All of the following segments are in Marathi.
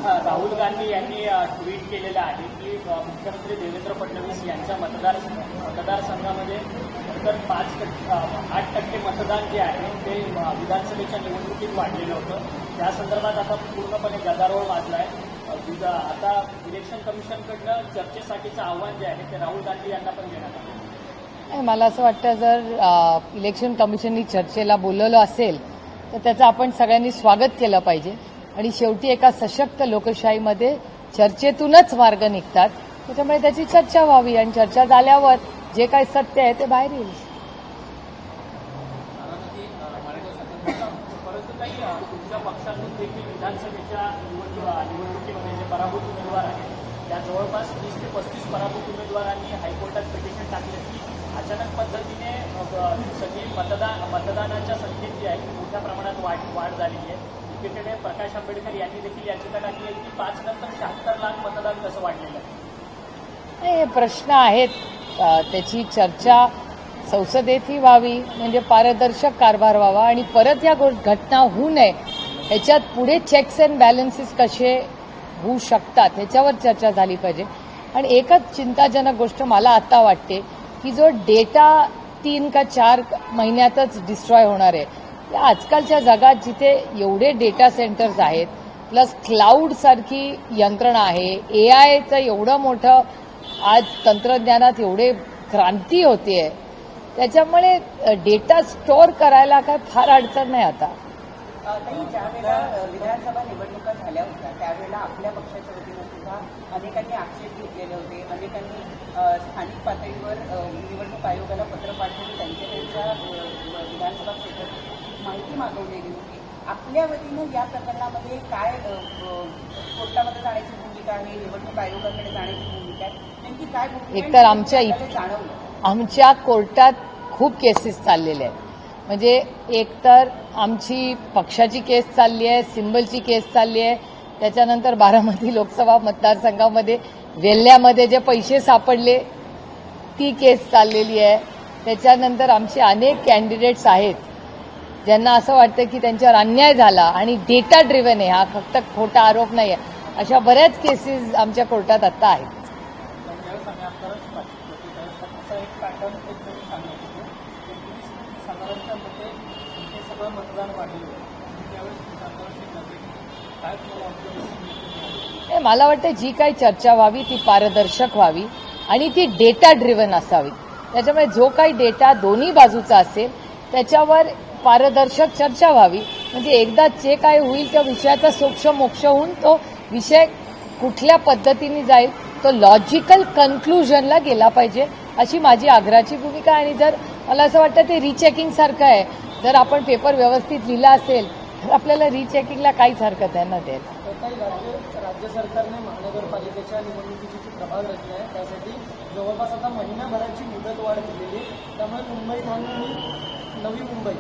राहुल गांधी यांनी ट्विट केलेलं आहे की मुख्यमंत्री देवेंद्र फडणवीस यांच्या मतदारसंघामध्ये तर 8% मतदान जे आहे ते विधानसभेच्या निवडणुकीत वाढलेलं होतं. त्या संदर्भात आता पूर्णपणे गदारोळ माजला आहे. आता इलेक्शन कमिशनकडनं चर्चेसाठीचं आव्हान जे आहे ते राहुल गांधी यांना पण देण्यात आलं. मला असं वाटतं जर इलेक्शन कमिशननी चर्चेला बोलवलं असेल तर त्याचं आपण सगळ्यांनी स्वागत केलं पाहिजे. आणि शेवटी एका सशक्त लोकशाहीमध्ये चर्चेतूनच मार्ग निघतात. त्याच्यामुळे त्याची चर्चा व्हावी आणि चर्चा झाल्यावर जे काही सत्य आहे ते बाहेर येईल. परंतु काही तुमच्या पक्षातून देखील विधानसभेच्या निवडणुकीमध्ये जे पराभूत उमेदवार आहेत त्या जवळपास 30 ते 35 पराभूत उमेदवारांनी हायकोर्टात पिटिशन टाकली असली. अचानक पद्धतीने सगळी मतदानाच्या संख्येत जी आहे ती मोठ्या प्रमाणात वाढ झालेली आहे. एकीकडे प्रकाश आंबेडकर यांनी देखील याचिका टाकली आहे की 5 नंतर 76 लाख मतदान कसं वाढलेलं आहे. हे प्रश्न आहेत. त्याची चर्चा संसदेतही व्हावी म्हणजे पारदर्शक कारभार व्हावा आणि परत या घटना होऊ नये ह्याच्यात पुढे चेक्स अँड बॅलन्सेस कसे होऊ शकतात ह्याच्यावर चर्चा झाली पाहिजे. आणि एकच चिंताजनक गोष्ट मला आता वाटते की जो डेटा 3 का 4 महिन्यातच डिस्ट्रॉय होणार आहे. आजकालच्या जगात जिथे एवढे डेटा सेंटर्स आहेत प्लस क्लाउड सारखी यंत्रणा आहे, एआयचं एवढं मोठं आज तंत्रज्ञानात एवढे क्रांती होतीये त्याच्यामुळे डेटा स्टोअर करायला काय फार अडचण नाही. आता ज्या वेळेला विधानसभा निवडणुका झाल्या होत्या त्यावेळेला आपल्या पक्षाच्या वतीनं सुद्धा अनेकांनी आक्षेप घेतलेले होते. अनेकांनी स्थानिक पातळीवर निवडणूक आयोगाला पत्र पाठवून त्यांच्या विधानसभा क्षेत्रात माहिती मागवलेली होती. आपल्या वतीनं या प्रकरणामध्ये काय कोर्टामध्ये जाण्याची भूमिका आहे, निवडणूक आयोगाकडे जाण्याची भूमिका आहे, नेमकी काय भूमिका? एकतर आमच्या कोर्टात खूप केसेस चाललेल्या आहेत. म्हणजे एकतर आमची पक्षाची केस चालली आहे, सिंबलची केस चालली आहे. त्याच्यानंतर बारामती लोकसभा मतदारसंघामध्ये वेल्ह्यामध्ये जे पैसे सापडले ती केस चाललेली आहे. त्याच्यानंतर आमचे अनेक कॅन्डिडेट्स आहेत ज्यांना असं वाटतं की त्यांच्यावर अन्याय झाला आणि डेटा ड्रिव्हन आहे, हा फक्त खोटा आरोप नाही आहे. अशा बऱ्याच केसेस आमच्या कोर्टात आता आहेत. मला वाटतं जी काही चर्चा व्हावी ती पारदर्शक व्हावी आणि ती डेटा ड्रिव्हन असावी. त्याच्यामुळे जो काही डेटा दोन्ही बाजूचा असेल त्याच्यावर पारदर्शक चर्चा व्हावी. म्हणजे एकदा जे काय होईल त्या विषयाचा सोक्ष मोक्ष होऊन तो विषय कुठल्या पद्धतीने जाईल तो लॉजिकल कन्क्लुजनला गेला पाहिजे अशी माझी आग्रहाची भूमिका. आणि जर मला असं वाटतं ते रिचेकिंग सारखं आहे. जर आपण पेपर व्यवस्थित लिहिला असेल तर आपल्याला रिचेकिंगला काहीच हरकत आहे ना द्यायला. राज्य सरकारने महानगरपालिकेच्या निवडणुकीची जी प्रभाग रचना आहे त्यासाठी जवळपास आता महिनाभराची मुदतवाढ दिलेली आहे. त्यामुळे मुंबई ठाणे आणि नवी मुंबई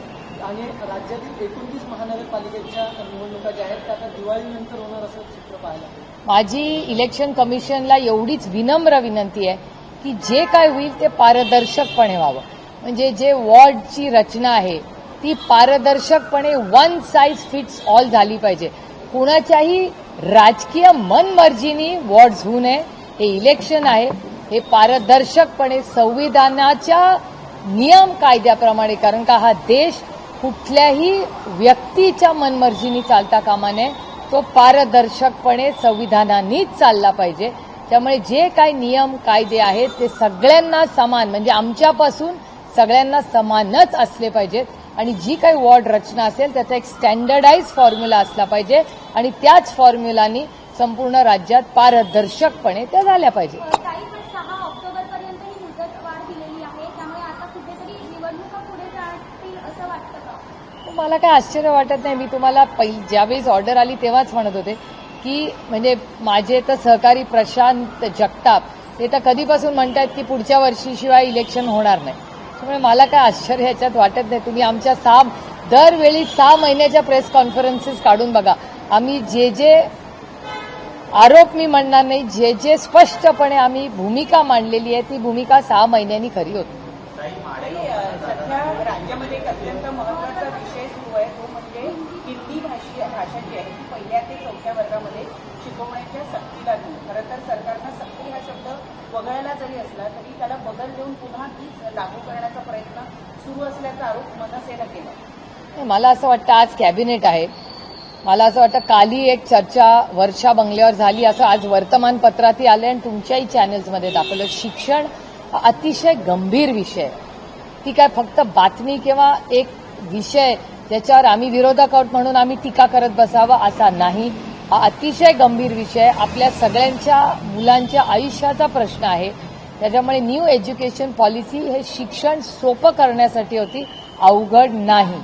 आणि राज्यातील 29 महानगरपालिकेच्या निवडणुका ज्या आहेत त्या आता दिवाळीनंतर होणार असं चित्र पाहायला. माझी इलेक्शन कमिशनला एवढीच विनम्र विनंती आहे की जे काय होईल ते पारदर्शकपणे व्हावं. म्हणजे जे वॉर्डची रचना आहे ती पारदर्शकपणे वन साईज फिट्स ऑल झाली पाहिजे. कुणाच्याही राजकीय मनमर्जीनी वॉर्ड्स होऊ नये. हे इलेक्शन आहे, हे पारदर्शकपणे संविधानाच्या नियम कायद्याप्रमाणे, कारण का हा देश कुठल्याही व्यक्तीच्या मनमर्जीनी चालता कामा नये. तो पारदर्शकपणे संविधानानेच चालला पाहिजे. त्यामुळे जे काही नियम कायदे आहेत ते सगळ्यांना समान म्हणजे आमच्यापासून सगळ्यांना समानच असले पाहिजेत. आणि जी काही वॉर्ड रचना असेल त्याचा एक स्टँडर्डाइज फॉर्म्युला असला पाहिजे आणि त्याच फॉर्म्युलानी संपूर्ण राज्यात पारदर्शकपणे त्या झाल्या पाहिजे. 6 ऑक्टोबरपर्यंत ही मुदतवाढ दिलेली आहे, त्यामुळे आता कुठेतरी निवडणुका पुढे जातील असं वाटतं का? मला काय आश्चर्य वाटत नाही. मी तुम्हाला ज्यावेळेस ऑर्डर आली तेव्हाच म्हणत होते की म्हणजे माझे तर सहकारी प्रशांत जगताप ते तर कधीपासून म्हणतात की पुढच्या वर्षीशिवाय इलेक्शन होणार नाही. त्यामुळे मला काय आश्चर्य ह्याच्यात वाटत नाही. तुम्ही आमच्या दरवेळी 6 महिन्याच्या प्रेस कॉन्फरन्सेस काढून बघा. आम्ही जे आरोप मी म्हणणार नाही, जे स्पष्टपणे आम्ही भूमिका मांडलेली आहे ती भूमिका 6 महिन्यांनी खरी होती. सध्या राज्यामध्ये एक अत्यंत महत्वाचा विषय सुरू आहे तो म्हणजे हिंदी भाषा जी आहे ती 1ल्या ते 4थ्या वर्गामध्ये सक्तीला घेऊन. खरं तर सरकारनं सक्ती हा शब्द वगळला जरी असला तरी त्याला बदल देऊन पुन्हा तीच लागू करण्याचा प्रयत्न सुरू असल्याचा आरोप मनसेनं केला. मला असं वाटतं आज कॅबिनेट आहे. मला असं वाटतं कालही एक चर्चा वर्षा बंगल्यावर झाली, असं आज वर्तमानपत्रातही आलं आणि तुमच्याही चॅनल्समध्ये दाखवलं. शिक्षण हा अतिशय गंभीर विषय आहे. ती काय फक्त बातमी किंवा एक विषय ज्याच्यावर आम्ही विरोधक आहोत म्हणून आम्ही टीका करत बसावा असा नाही. हा अतिशय गंभीर विषय आपल्या सगळ्यांच्या मुलांच्या आयुष्याचा प्रश्न आहे. त्याच्यामुळे न्यू एज्युकेशन पॉलिसी हे शिक्षण सोपं करण्यासाठी होती, अवघड नाही.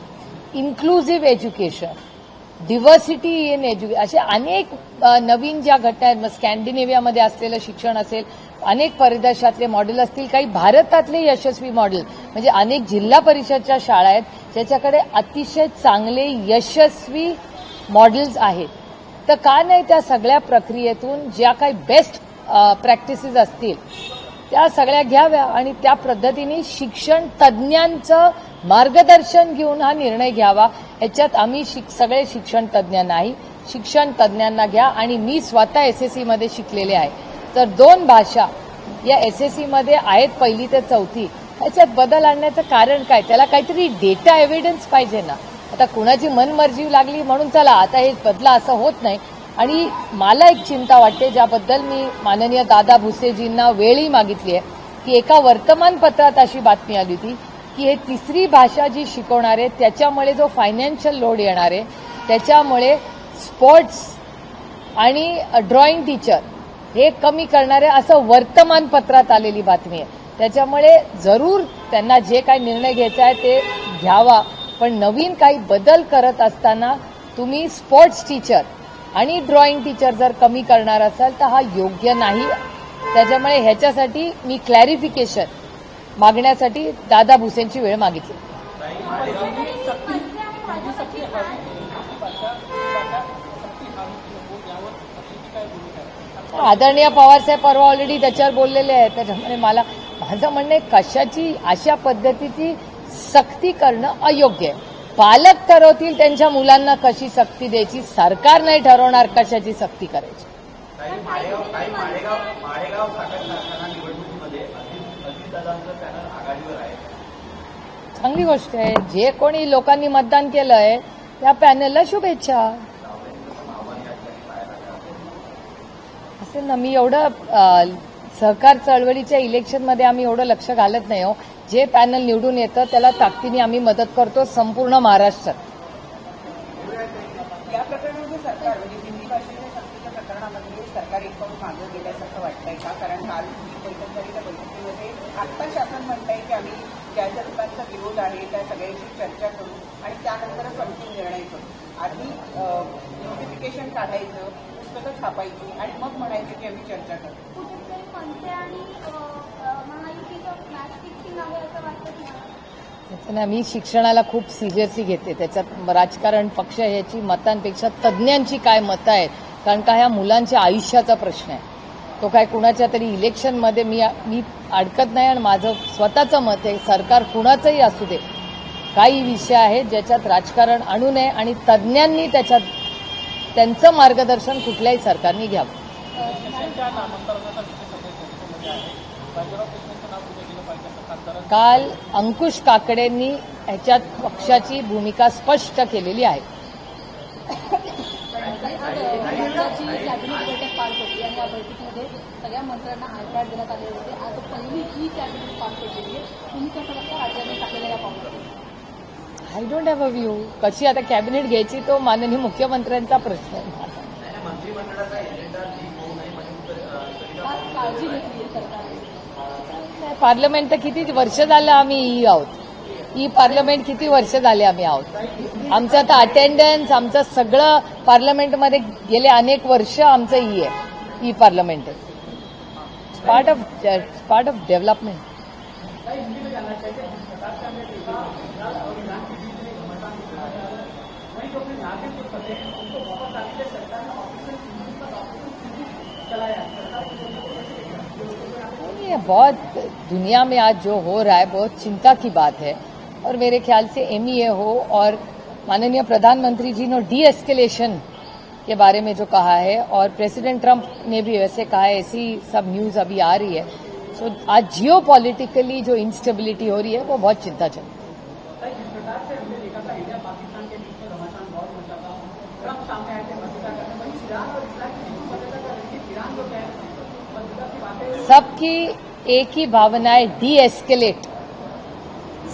इन्क्लुझिव्ह एज्युकेशन, डिव्हर्सिटी इन एज्युकेशन, असे अनेक नवीन ज्या घटना आहेत. मग स्कॅन्डिनेव्हियामध्ये असलेलं शिक्षण असेल, अनेक परदेशातले मॉडेल असतील, काही भारतातले यशस्वी मॉडेल म्हणजे अनेक जिल्हा परिषदच्या शाळा आहेत ज्याच्याकडे अतिशय चांगले यशस्वी मॉडेल्स आहेत. तर का नाही त्या सगळ्या प्रक्रियेतून ज्या काही बेस्ट प्रॅक्टिसेस असतील त्या सगळ्या घ्याव्या आणि त्या पद्धतीने शिक्षण तज्ज्ञांचं मार्गदर्शन घेऊन हा निर्णय घ्यावा. याच्यात आम्ही सगळे शिक्षण तज्ज्ञ नाही, शिक्षण तज्ज्ञांना घ्या. आणि मी स्वतः एसएससीमध्ये शिकलेले आहे. तर 2 भाषा या एसएससीमध्ये आहेत, 1ली ते 4थी. याच्यात बदल आणण्याचं कारण काय? त्याला काहीतरी डेटा एव्हिडन्स पाहिजे ना. आता कुणाची मनमर्जी लागली म्हणून चला आता हे बदला, असं होत नाही. आणि मला एक चिंता वाटते ज्याबद्दल मी माननीय दादा भुसेजींना वेळही मागितली आहे की एका वर्तमानपत्रात अशी बातमी आली होती की हे 3री भाषा जी शिकवणार आहे त्याच्यामुळे जो फायनान्शियल लोड येणार आहे त्याच्यामुळे स्पोर्ट्स आणि ड्रॉइंग टीचर हे कमी करणार आहे, असं वर्तमानपत्रात आलेली बातमी आहे. त्याच्यामुळे जरूर त्यांना जे काही निर्णय घ्यायचा आहे ते घ्यावा, पण नवीन काही बदल करत असताना तुम्ही स्पोर्ट्स टीचर आणि ड्रॉइंग टीचर जर कमी करणार असाल तर हा योग्य नाही. त्याच्यामुळे ह्याच्यासाठी मी क्लॅरिफिकेशन मागण्यासाठी दादा भुसेंची वेळ मागितली. आदरणीय पवारसाहेब परवा ऑलरेडी त्याच्यावर बोललेले आहेत. त्याच्यामुळे माझं म्हणणं आहे कशाची अशा पद्धतीची सक्ती करणं अयोग्य आहे. पालक ठरवतील त्यांच्या मुलांना कशी सक्ती द्यायची, सरकार नाही ठरवणार कशाची सक्ती करायची. माळेगाव साखर कारखाना निवडणुकीमध्ये अजितदादांचं पॅनल आघाडीवर आहे. चांगली गोष्ट आहे. जे कोणी लोकांनी मतदान केलंय त्या पॅनलला शुभेच्छा. असेल ना, मी एवढं सहकार चळवळीच्या इलेक्शनमध्ये आम्ही एवढं लक्ष घालत नाही हो. जे पॅनल निवडून येतं त्याला ताकदीने आम्ही मदत करतो संपूर्ण महाराष्ट्रात. या प्रकरणामध्ये सरकार म्हणजे हिंदी भाषेच्या सक्तीच्या प्रकरणामध्ये सरकार एक पाऊल मागे गेल्यासारखं वाटतंय का? कारण काल बैठक झाली त्या बैठकीमध्ये आत्ता शासन म्हणतंय की आम्ही ज्या ज्या लोकांचा विरोध आहे त्या सगळ्यांशी चर्चा करू आणि त्यानंतरच अंतिम निर्णय करू. आधी नोटिफिकेशन काढायचं, पुस्तकं छापायची आणि मग म्हणायचं की आम्ही चर्चा करू. कुठेतरी मनसे आणि महायुतीचं मॅच फिक्सिंग आहे असं वाटतं तुम्हाला? मी शिक्षणाला खूप सिरियसली घेते. त्याच्यात राजकारण पक्ष ह्याची मतांपेक्षा तज्ज्ञांची काय मतं आहेत, कारण का ह्या मुलांच्या आयुष्याचा प्रश्न आहे. तो काय कुणाच्या तरी इलेक्शनमध्ये मी अडकत नाही. आणि माझं स्वतःचं मत आहे सरकार कुणाचंही असू दे, काही विषय आहेत ज्याच्यात राजकारण आणू नये आणि तज्ज्ञांनी त्याच्यात त्यांचं मार्गदर्शन कुठल्याही सरकारने घ्यावं. काल अंकुश काकडेंनी ह्याच्यात पक्षाची भूमिका स्पष्ट केलेली आहे. कॅबिनेट बैठक पार पडली आणि या बैठकीमध्ये सगळ्या मंत्र्यांना आयपॅड देण्यात आले होते. आज पहिली ही कॅबिनेट पार पडलेली आहे. तुम्ही कसं बघता राज्याने टाकलेल्या या पावलावर? I don't have a view. कशी आता कॅबिनेट घ्यायची तो माननीय मुख्यमंत्र्यांचा प्रश्न आहे. काळजी घेतली आहे सरकारने. पार्लमेंट तर किती वर्ष झालं आम्ही आहोत. ई पार्लमेंट किती वर्ष झाले आम्ही आहोत. आमचं आता अटेंडन्स आमचं सगळं पार्लमेंटमध्ये गेले अनेक वर्ष आमचं आहे. ई पार्लमेंट आहे. Part of development. बहुत दुनिया में आज जो हो रहा है बहुत चिंता की बात है. और मेरे ख्याल से MEA हो और माननीय प्रधानमंत्री जी ने डी एस्केलेशन के बारे में जो कहा है, और प्रेसिडेंट ट्रंप ने भी वैसे कहा है, ऐसी सब न्यूज अभी आ रही है। सो आज जियो पॉलिटिकली जो इंस्टेबिलिटी हो रही है वो बहुत चिंताजनक है। जिस प्रकार से हमने देखा था इंडिया पाकिस्तान के बीच में घमासान बहुत मचा था, ट्रंप सामने आए थे मसला करने, वहीं ईरान और इसराइल की बीच मसला कर रही थी। ईरान जो कह मसला की बातें सबकी एक ही भावना है, डी एस्केलेट।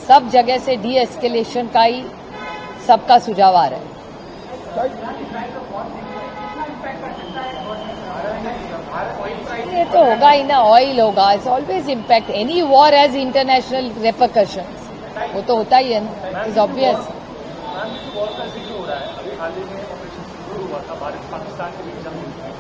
सब जगह से डी एस्केलेशन का ही सबका सुझाव आ रहा है। ये तो होगा ही ना, ऑयल होगा, it's always impact. Any war has international repercussions, वो तो होता ही है ना, is obvious. Ma'am, is war का जिक्र हो रहा है, अभी हाल ही में ऑपरेशन शुरू हुआ था भारत पाकिस्तान के बीच जंग में,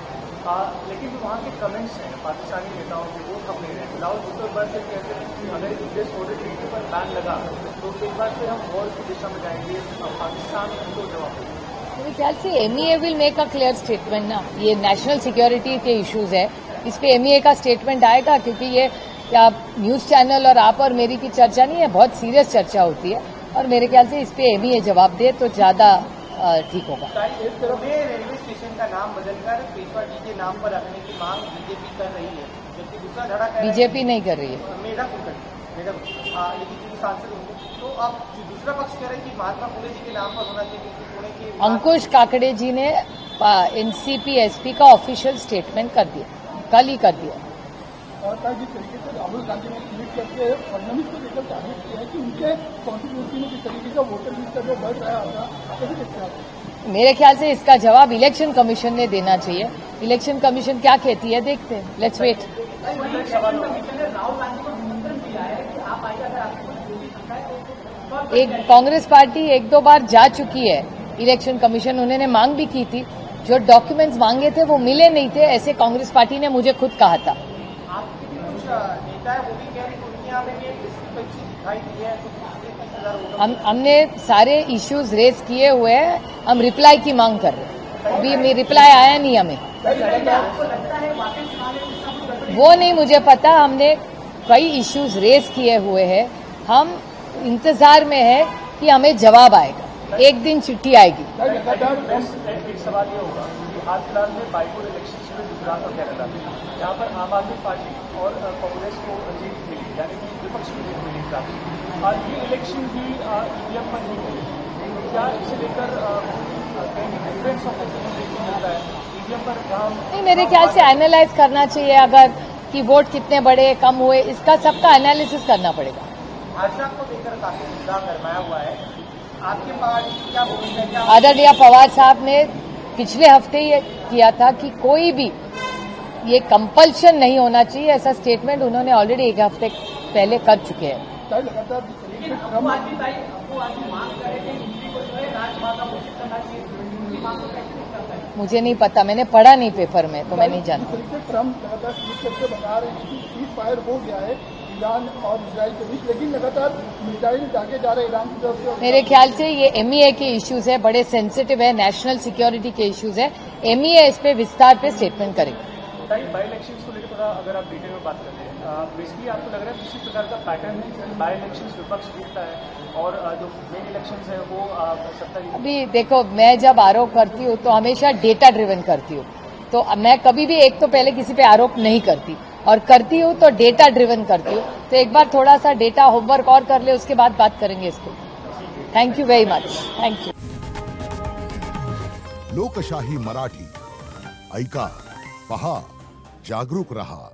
लेकिन जो वहाँ के कमेंट्स हैं पाकिस्तानी नेताओं के वो थम नहीं रहे। फिलहाल उत्तर भारत से कहते हैं कि अगर यूएस ऑर्डर ट्रीटी पर बैन लगा तो एक बार फिर हम वॉर की दिशा में जाएंगे, पाकिस्तान उनको जवाब देंगे। मेरे ख्याल से MEA will make a clear statement ना। ये नेशनल सिक्योरिटी के इश्यूज है, इस पे एमईए का स्टेटमेंट आएगा, क्योंकि ये क्या न्यूज चैनल और आप और मेरी की चर्चा नहीं है, बहुत सीरियस चर्चा होती है, और मेरे ख्याल से इस पे एमईए जवाब दे तो ज्यादा ठीक होगा। एक तरफ रेलवे स्टेशन का नाम बदलकर पेशवा जी के नाम पर रखने की मांग बीजेपी कर रही है, जबकि दूसरा धड़ा कह रहा है बीजेपी नहीं कर रही है, मेधा कुलकर्णी लेकिन जो सांसद होंगे, तो अब दूसरा पक्ष कह रहे हैं कि महात्मा फुले जी के नाम पर होना चाहिए, क्योंकि पुणे के अंकुश काकड़े जी ने एनसीपी एसपी का ऑफिशियल स्टेटमेंट कर दिया, कल ही कर दिया। और जिस तरीके से राहुल गांधी ने ट्वीट करके फडणवीस को लेकर तारीफ किया है कि उनके कॉन्स्टिट्यूंसी में जिस तरीके से वोटर लिस्ट का जो बढ़ रहा होगा, कैसे देखते हैं आप? मेरे ख्याल से इसका जवाब इलेक्शन कमीशन ने देना चाहिए। इलेक्शन कमीशन क्या कहती है देखते हैं, लेट्स वेट। एक कांग्रेस पार्टी एक दो बार जा चुकी है इलेक्शन कमीशन, उन्होंने मांग भी की थी, जो डॉक्यूमेंट्स मांगे थे वो मिले नहीं थे, ऐसे कांग्रेस पार्टी ने मुझे खुद कहा था। आपके भी कुछ नेता है वो भी कह रहे हैं कि उनके यहाँ में डिस्क्रिपेंसी दिखाई दी है, तो हमने सारे इश्यूज रेज किए हुए हैं, हम रिप्लाई की मांग कर रहे हैं। अभी रिप्लाई आया नहीं हमें, वो नहीं मुझे पता। हमने कई इश्यूज रेज किए हुए हैं, हम इंतजार में है कि हमें जवाब आएगा, एक दिन चिट्ठी आएगी। एक सवाल ये होगा कि हाल फिलहाल में बाइपोल इलेक्शन हुए गुजरात और केरला में, जहाँ पर आम आदमी पार्टी और कांग्रेस को जीत मिली, यानी कि विपक्ष को जीत मिली काफी। ये इलेक्शन भी ईवीएम पर नहीं हुई, क्या इसे लेकर डिफरेंस ऑफ ओपिनियन देखने मिलता है ईवीएम पर? नहीं, मेरे ख्याल से एनालाइज करना चाहिए, अगर कि वोट कितने बढ़े कम हुए, इसका सबका एनालिसिस करना पड़ेगा। भाजपा को लेकर काफी मुद्दा गरमाया हुआ है, आपके पार्टी क्या भूमिका है? क्या आदरणीय पवार साहब ने पिछले हफ्ते ये किया था कि कोई भी ये कंपल्शन नहीं होना चाहिए, ऐसा स्टेटमेंट उन्होंने ऑलरेडी एक हफ्ते पहले कर चुके हैं। लगातार जिस तरीके से ट्रम्प मुझे नहीं पता, मैंने पढ़ा नहीं पेपर में, तो मैं नहीं जानती। ट्रम्प लगातार ट्वीट करके बता रहे हैं कि सीज फायर हो गया है ईरान और इजराइल के बीच, लेकिन लगातार मिसाइल दागे जा रहे ईरान की तरफ से। मेरे ख्याल से ये एमईए के इश्यूज है, बड़े सेंसिटिव है, नेशनल सिक्योरिटी के इश्यूज है। एमईए इस पे विस्तार पे स्टेटमेंट करेगी। बाई इलेक्शन को लेकर थोड़ा अगर आप डिटेल में बात करते हैं, बेसिकली आपको लग रहा है किसी प्रकार का पैटर्न है, बाई इलेक्शन विपक्ष जीतता है और जो मेन इलेक्शन है वो सत्ता। अभी देखो, मैं जब आरोप करती हूँ तो हमेशा डेटा ड्रिवन करती हूँ, तो मैं कभी भी एक तो पहले किसी पे आरोप नहीं करती, और करती हूँ तो डेटा ड्रिवन करती हूँ। तो एक बार थोड़ा सा डेटा होमवर्क और कर ले, उसके बाद बात करेंगे इसको। Thank you very much, thank you. लोकशाही मराठी ऐका, पहा, जागरूक रहा।